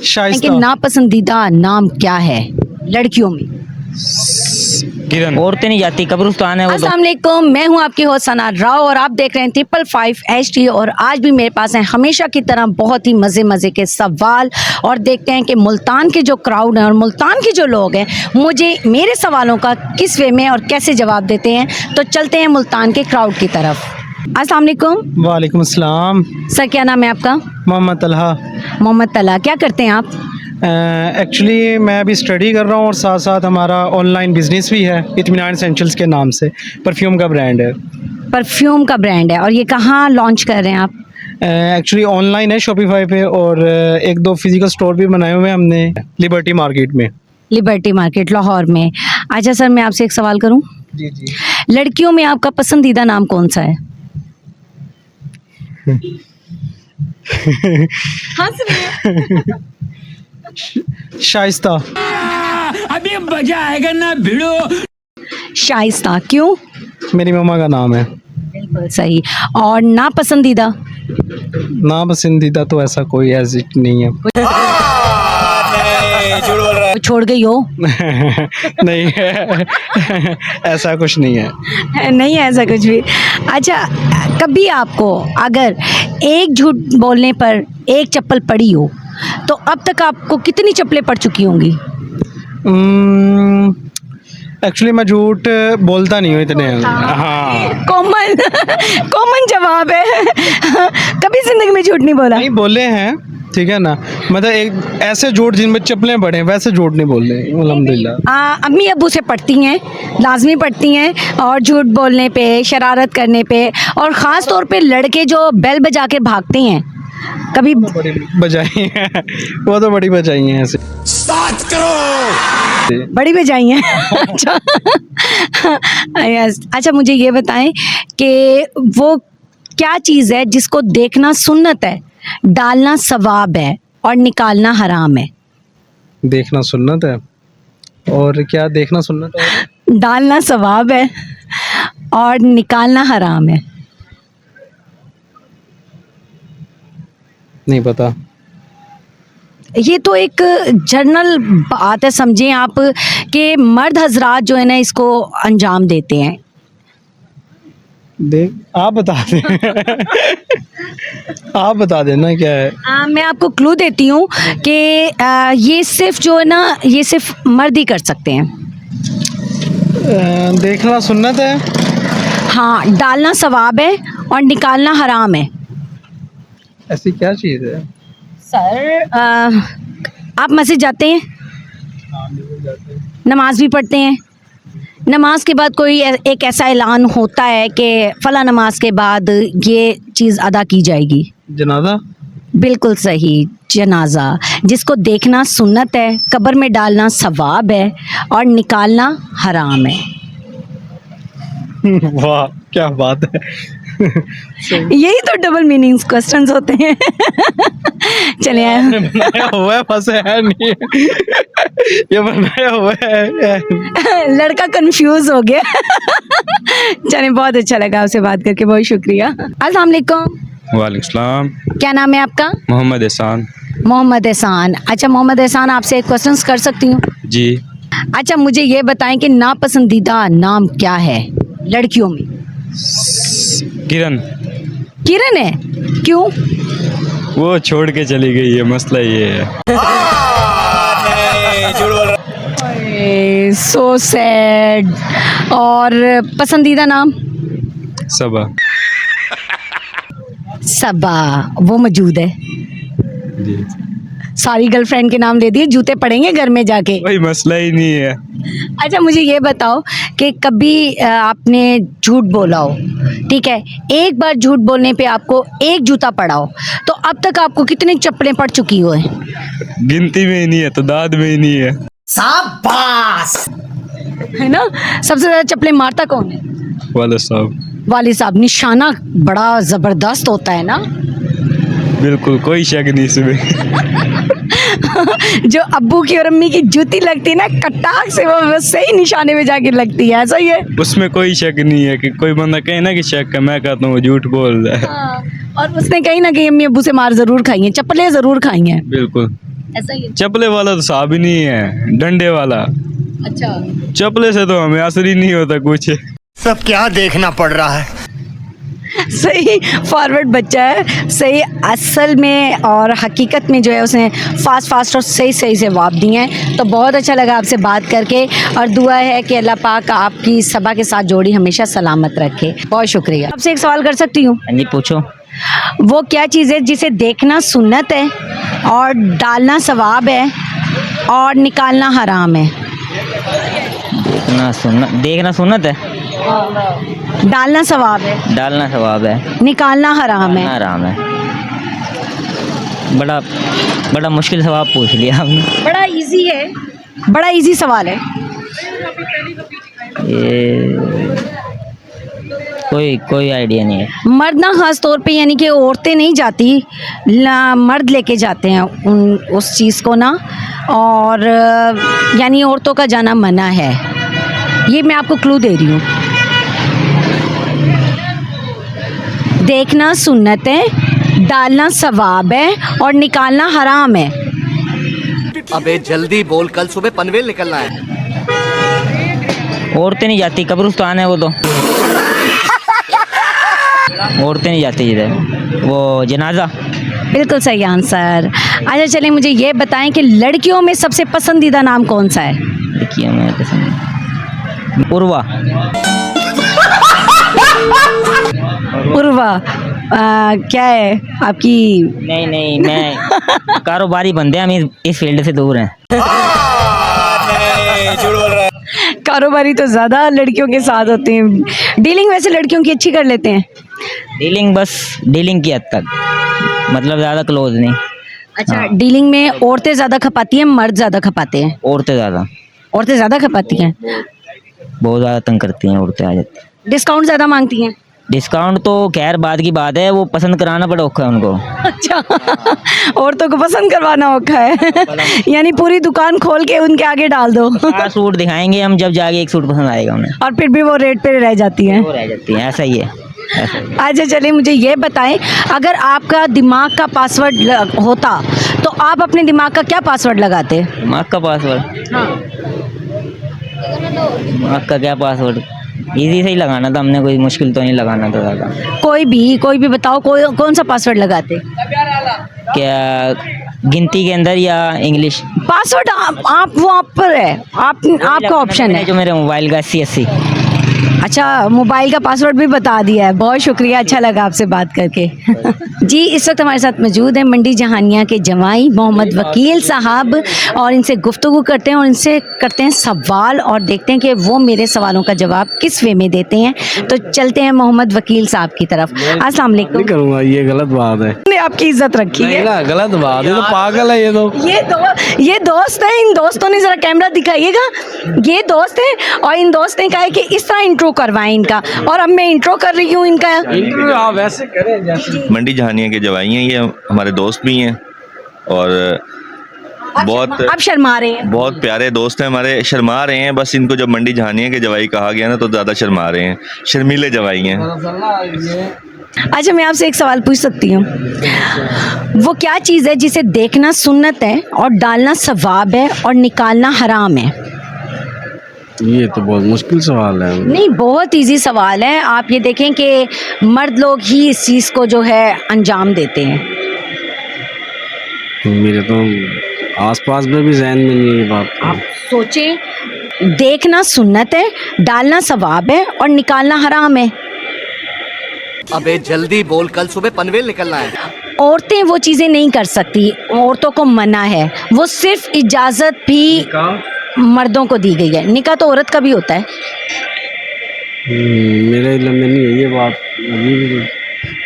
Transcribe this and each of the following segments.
शाइस्ता। लेकिन नापसंदीदा नाम क्या है लड़कियों में? किरण। औरतें नहीं जाती, कब्रिस्तान है वो तो। अस्सलाम वालेकुम, मैं हूं आपकी होस्ट सना राव और आप देख रहे हैं 555 HD। और आज भी मेरे पास है हमेशा की तरह बहुत ही मज़े के सवाल, और देखते हैं कि मुल्तान के जो क्राउड है और मुल्तान के जो लोग हैं मुझे मेरे सवालों का किस वे में और कैसे जवाब देते हैं। तो चलते हैं मुल्तान के क्राउड की तरफ। अस्सलाम वालेकुम। वालेकुम अस्सलाम। सर, क्या नाम है आपका? मोहम्मद तलहा। मोहम्मद तला, क्या करते हैं आप? एक्चुअली मैं अभी स्टडी कर रहा हूँ और साथ साथ हमारा ऑनलाइन बिजनेस भी है, इत्मीनान एसेंशियल्स के नाम से। परफ्यूम का ब्रांड है। परफ्यूम का ब्रांड है, और ये कहाँ लॉन्च कर रहे हैं आप? एक्चुअली ऑनलाइन है शॉपिफाई पे, और एक दो फिजिकल स्टोर भी बनाए हुए हैं हमने लिबर्टी मार्केट में। लिबर्टी मार्केट लाहौर में। अच्छा सर, मैं आपसे एक सवाल करूं? जी जी। लड़कियों में आपका पसंदीदा नाम कौन सा है? हंस रही है। शाइस्ता। अभी मजा आएगा ना भिड़ो। शाइस्ता, क्यों? मेरी मम्मा का नाम है। बिल्कुल सही। और नापसंदीदा? नापसंदीदा तो ऐसा कोई ऐसी नहीं है। छोड़ गई हो? नहीं है। ऐसा कुछ नहीं है। नहीं है ऐसा कुछ भी। अच्छा, कभी आपको अगर एक झूठ बोलने पर एक चप्पल पड़ी हो तो अब तक आपको कितनी चप्पलें पड़ चुकी होंगी? एक्चुअली मैं झूठ बोलता नहीं हूँ इतने। हाँ, कॉमन कॉमन जवाब है। कभी जिंदगी में झूठ नहीं बोला? नहीं बोले हैं, ठीक है ना। मतलब एक ऐसे झूठ जिनमें चप्पलें पड़े वैसे झूठ नहीं बोल रहे, अल्हम्दुलिल्लाह। अम्मी अब्बू से पढ़ती हैं, लाजमी पढ़ती हैं, और झूठ बोलने पे, शरारत करने पे, और ख़ास तौर पे लड़के जो बेल बजा के भागते हैं कभी बड़ी बजाई हैं। वो तो बड़ी बजाई हैं ऐसे। बड़ी बजाई हैं। अच्छा। यस। अच्छा, मुझे ये बताएं कि वो क्या चीज़ है जिसको देखना सुन्नत है, डालना सवाब है और निकालना हराम है? देखना सुन्नत है और क्या? देखना सुन्नत है, डालना सवाब है और निकालना हराम है। नहीं पता। ये तो एक जनरल बात है, समझें आप, कि मर्द हजरात जो है ना इसको अंजाम देते हैं। देख, आप बता दें। आप बता देना क्या है। मैं आपको क्लू देती हूँ कि ये सिर्फ जो है ना, ये सिर्फ मर्द ही कर सकते हैं। देखना सुन्नत है। हाँ, डालना सवाब है और निकालना हराम है। ऐसी क्या चीज़ है? सर, आप मस्जिद जाते हैं? नमाज भी पढ़ते हैं? नमाज के बाद कोई एक ऐसा ऐलान होता है कि फ़ला नमाज के बाद ये चीज़ अदा की जाएगी? जनाजा। बिल्कुल सही, जनाजा, जिसको देखना सुन्नत है, कब्र में डालना सवाब है और निकालना हराम है। वाह, क्या बात है। यही तो डबल मीनिंग्स क्वेश्चंस होते हैं। चलिए। बनाया हुआ है, फंसे है नहीं। ये बनाया हुआ है। लड़का कंफ्यूज हो गया। चलिए, बहुत अच्छा लगा आपसे बात करके, बहुत शुक्रिया। अस्सलाम वालेकुम। वालेकुम सलाम। क्या नाम है आपका? मोहम्मद एहसान। मोहम्मद एहसान। अच्छा मोहम्मद एहसान, आपसे एक क्वेश्चन कर सकती हूँ? जी। अच्छा, मुझे ये बताएं कि नापसंदीदा नाम क्या है लड़कियों में? किरण। किरण है, क्यों? वो छोड़ के चली गई है, मसला ये है। So sad. और पसंदीदा नाम? सबा। सबा, वो मौजूद है। जी। सारी गर्लफ्रेंड के नाम दे दिए, जूते पड़ेंगे घर में जाके। कोई मसला ही नहीं है। अच्छा, मुझे ये बताओ कि कभी आपने झूठ बोला हो, ठीक है, एक बार झूठ बोलने पे आपको एक जूता पड़ा हो, तो अब तक आपको कितनी चप्पलें पड़ चुकी हो? गिनती में ही नहीं है तो दाद में ही नहीं है। शाबाश, है ना? सबसे ज़्यादा चप्पलें मारता कौन है? वाले साहब। वाली साहब। निशाना बड़ा ज़बरदस्त होता है ना? बिल्कुल, कोई शक नहीं इसमें। जो अब्बू की और अम्मी की जूती लगती है ना, कटाक से वो सही निशाने में जाके लगती है, ऐसा ही है? उसमें कोई शक नहीं है कि कोई बंदा कहे ना कि शक है, मैं कहता हूँ झूठ बोल रहा है। और उसने कहीं ना कहीं अम्मी अब्बू से मार ज़रूर खाई है, चप्पलें ज़रूर खाई हैं। बिल्कुल। ऐसा ही है। चपले वाला तो साहब ही नहीं है, डंडे वाला। अच्छा, चपले से तो हमें असर ही नहीं होता कुछ। सब क्या देखना पड़ रहा है। सही फॉरवर्ड बच्चा है, सही असल में और हकीकत में जो है उसने फास्ट और सही जवाब दिए हैं। तो बहुत अच्छा लगा आपसे बात करके और दुआ है कि अल्लाह पाक आपकी सबा के साथ जोड़ी हमेशा सलामत रखे। बहुत शुक्रिया। आपसे एक सवाल कर सकती हूँ? हाँ जी पूछो। वो क्या चीज़ है जिसे देखना सुन्नत है और डालना सवाब है और निकालना हराम है? देखना सुन्नत है, डालना सवाब है, डालना सवाब है, निकालना हराम है। आराम है। बड़ा मुश्किल सवाल पूछ लिया आपने। बड़ा इजी है, बड़ा इजी सवाल है। ये कोई आइडिया नहीं है। मर्द ना खास तौर पे यानी कि औरतें नहीं जाती, मर्द लेके जाते हैं उस चीज़ को ना, और यानी औरतों का जाना मना है। ये मैं आपको क्लू दे रही हूँ। देखना सुन्नत है, डालना सवाब है और निकालना हराम है। अबे जल्दी बोल, कल सुबह पनवेल निकलना है। औरतें नहीं जाती, कब्रिस्तान है वो तो। औरतें नहीं जाती इधर, वो जनाजा। बिल्कुल सही आंसर। अच्छा चलिए मुझे ये बताएं कि लड़कियों में सबसे पसंदीदा नाम कौन सा है? देखिए मैं पसंद उर्वा। उर्वा क्या है आपकी? नहीं मैं कारोबारी बंदे हैं, हम इस फील्ड से दूर हैं। कारोबारी तो ज़्यादा लड़कियों के साथ होते हैं। डीलिंग वैसे लड़कियों की अच्छी कर लेते हैं। डीलिंग बस डीलिंग की हद तक, मतलब ज़्यादा क्लोज नहीं। अच्छा, डीलिंग में औरतें ज़्यादा खपाती हैं, मर्द ज़्यादा खपाते हैं? औरतें ज़्यादा, औरतें ज़्यादा खपाती हैं। बहुत ज़्यादा तंग करती हैं औरतें, आ जाती हैं। डिस्काउंट ज़्यादा मांगती हैं? डिस्काउंट तो खैर बाद की बात है, वो पसंद कराना बड़ा औखा है उनको। अच्छा औरतों को पसंद करवाना औखा है। यानी पूरी दुकान खोल के उनके आगे डाल दो। सूट दिखाएंगे हम, जब जाके एक सूट पसंद आएगा उन्हें, और फिर भी वो रेट पे रह जाती हैं। वो रह जाती हैं। ऐसा ही है। अच्छा चलिए मुझे ये बताएं, अगर आपका दिमाग का पासवर्ड होता तो आप अपने दिमाग का क्या पासवर्ड लगाते? दिमाग का पासवर्ड? हाँ। दिमाग का क्या पासवर्ड? इजी से ही लगाना था हमने, कोई मुश्किल तो नहीं लगाना था ज़्यादा। कोई भी बताओ, कौन सा पासवर्ड लगाते? क्या गिनती के अंदर या इंग्लिश? पासवर्ड आप वो आप पर है, आपका ऑप्शन है। जो मेरे मोबाइल का 80। अच्छा मोबाइल का पासवर्ड भी बता दिया है। बहुत शुक्रिया, अच्छा लगा आपसे बात करके। जी इस वक्त हमारे साथ मौजूद हैं मंडी जहानिया के जमाई मोहम्मद वकील साहब, और इनसे गुफ्तगू करते हैं और इनसे करते हैं सवाल और देखते हैं कि वो मेरे सवालों का जवाब किस वे में देते हैं। तो चलते हैं मोहम्मद वकील साहब की तरफ। अस्सलाम वालेकुम। नहीं करूँगा, ये गलत बात है। ने आपकी इज्जत रखी है ना, गलत बात है, तो पागल है ये तो। ये दोस्त है, इन दोस्तों ने जरा कैमरा दिखाइएगा। ये दोस्त है और इन दोस्त ने कहा है कि इस तरह इंट्रो करवाएं इनका, और अब मैं इंट्रो कर रही हूँ इनका। आप वैसे करें जैसे। मंडी जहानिया के जवाई हैं, ये हमारे दोस्त भी हैं और बहुत आप शर्मा रहे हैं। बहुत प्यारे दोस्त हैं हमारे। शर्मा रहे हैं बस, इनको जब मंडी जहानिया के जवाई कहा गया ना तो ज़्यादा शर्मा रहे हैं, शर्मीले जवाई हैं। अच्छा मैं आपसे एक सवाल पूछ सकती हूँ? वो क्या चीज़ है जिसे देखना सुन्नत है और डालना सवाब है और निकालना हराम है? ये तो बहुत मुश्किल सवाल है। नहीं बहुत इजी सवाल है। आप ये देखें कि मर्द लोग ही इस चीज़ को जो है अंजाम देते हैं। मेरे तो आसपास में भी जहन में नहीं है बात। आप सोचें, देखना सुन्नत है, डालना सवाब है और निकालना हराम है। अबे जल्दी बोल, कल सुबह पनवेल निकलना है। औरतें वो चीज़ें नहीं कर सकती, औरतों को मना है। वो सिर्फ इजाज़त भी मर्दों को दी गई है। निकाह तो औरत का भी होता है। मेरे इल्म में नहीं है ये बात,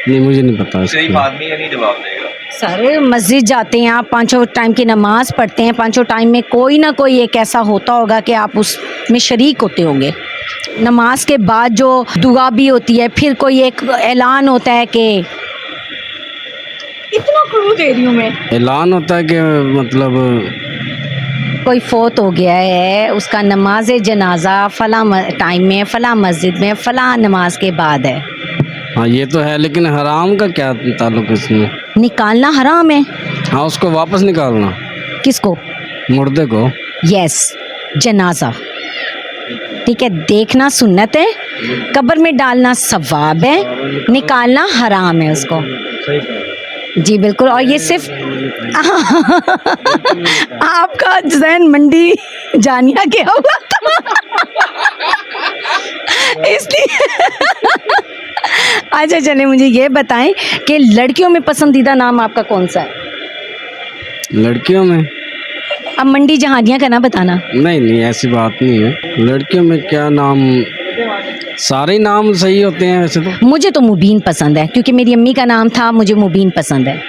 नहीं मुझे नहीं पता। आदमी नहीं जवाब देगा। सर मस्जिद जाते हैं आप, पाँचों टाइम की नमाज पढ़ते हैं, पाँचों टाइम में कोई ना कोई एक ऐसा होता होगा कि आप उसमें शरीक होते होंगे। नमाज के बाद जो दुआ भी होती है, फिर कोई एक ऐलान होता है कि, इतना क्लू दे रही हूँ मैं, ऐलान होता है कि मतलब कोई फोत हो गया है, उसका नमाज जनाजा फला टाइम में, फला मस्जिद में, फला नमाज के बाद है। हाँ ये तो है, लेकिन हराम का क्या ताल्लुक इसमें? निकालना हराम है। हाँ उसको वापस निकालना। किसको? मुर्दे को। यस, जनाजा। ठीक है, देखना सुन्नत है, कब्र में डालना सवाब है, निकालना हराम है उसको। जी बिल्कुल। और ये सिर्फ आपका जहन मंडी जानिया गया हुआ था इसलिए अच्छा चले, मुझे ये बताएं कि लड़कियों में पसंदीदा नाम आपका कौन सा है? लड़कियों में? अब मंडी जहानिया का ना बताना। नहीं ऐसी बात नहीं है। लड़कियों में क्या नाम, सारे नाम सही होते हैं वैसे तो। मुझे तो मुबीन पसंद है, क्योंकि मेरी अम्मी का नाम था, मुझे मुबीन पसंद है।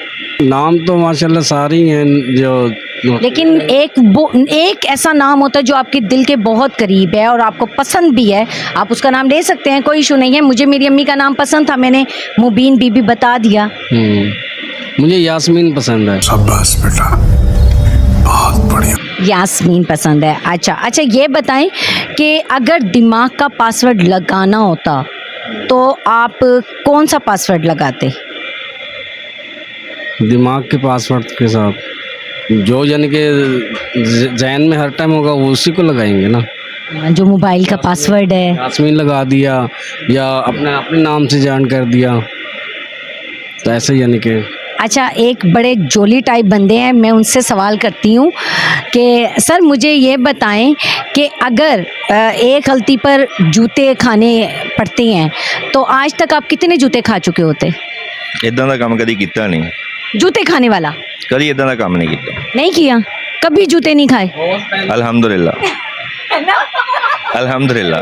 नाम तो माशाल्लाह सारे ही हैं जो, लेकिन एक ऐसा नाम होता है जो आपके दिल के बहुत करीब है और आपको पसंद भी है, आप उसका नाम ले सकते हैं, कोई इशू नहीं है। मुझे मेरी अम्मी का नाम पसंद था, मैंने मुबीन बीबी बता दिया। मुझे यास्मीन पसंद है। शाबाश बेटा, बहुत बढ़िया। यास्मीन पसंद है। अच्छा ये बताएं कि अगर दिमाग का पासवर्ड लगाना होता तो आप कौन सा पासवर्ड लगाते? दिमाग के पासवर्ड के साथ जो यानी कि जहन में हर टाइम होगा वो उसी को लगाएंगे ना। जो मोबाइल का पासवर्ड है, यास्मीन लगा दिया या अपने नाम से जान कर दिया, तो ऐसे यानी कि। अच्छा, एक बड़े जोली टाइप बंदे हैं, मैं उनसे सवाल करती हूँ कि सर मुझे ये बताएं कि अगर एक गलती पर जूते खाने पड़ते हैं तो आज तक आप कितने जूते खा चुके होते? इदां दा काम कदी कीता नहीं, जूते खाने वाला कदी इदां दा काम नहीं कीता। नहीं किया कभी? जूते नहीं खाए? अल्हम्दुलिल्लाह अल्हम्दुलिल्लाह।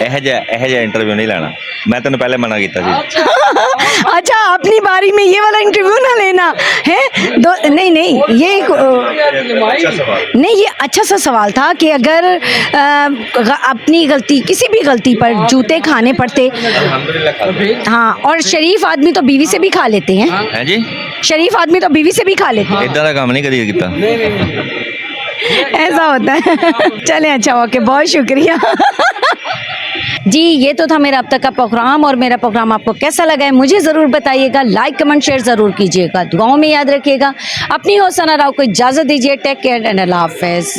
ਇਹ ਜਿਹਾ इंटरव्यू नहीं लेना, मैं तेन पहले मना किया सी। अच्छा, अपनी बारी में ये वाला इंटरव्यू ना लेना है। नहीं ये नहीं, ये अच्छा सा सवाल था कि अगर अपनी गलती, किसी भी गलती पर जूते खाने पड़ते। हाँ, और शरीफ आदमी तो बीवी से भी खा लेते हैं। हैं जी, शरीफ आदमी तो बीवी से भी खा लेते हैं। इदां दा काम नहीं कदी कीता। ऐसा होता है। चलें, अच्छा ओके, बहुत शुक्रिया। जी, ये तो था मेरा अब तक का प्रोग्राम, और मेरा प्रोग्राम आपको कैसा लगा है मुझे ज़रूर बताइएगा। लाइक कमेंट शेयर ज़रूर कीजिएगा, दुआओं में याद रखिएगा। अपनी हो सना राव को इजाज़त दीजिए। टेक केयर एंड अल्लाह हाफ़िज़।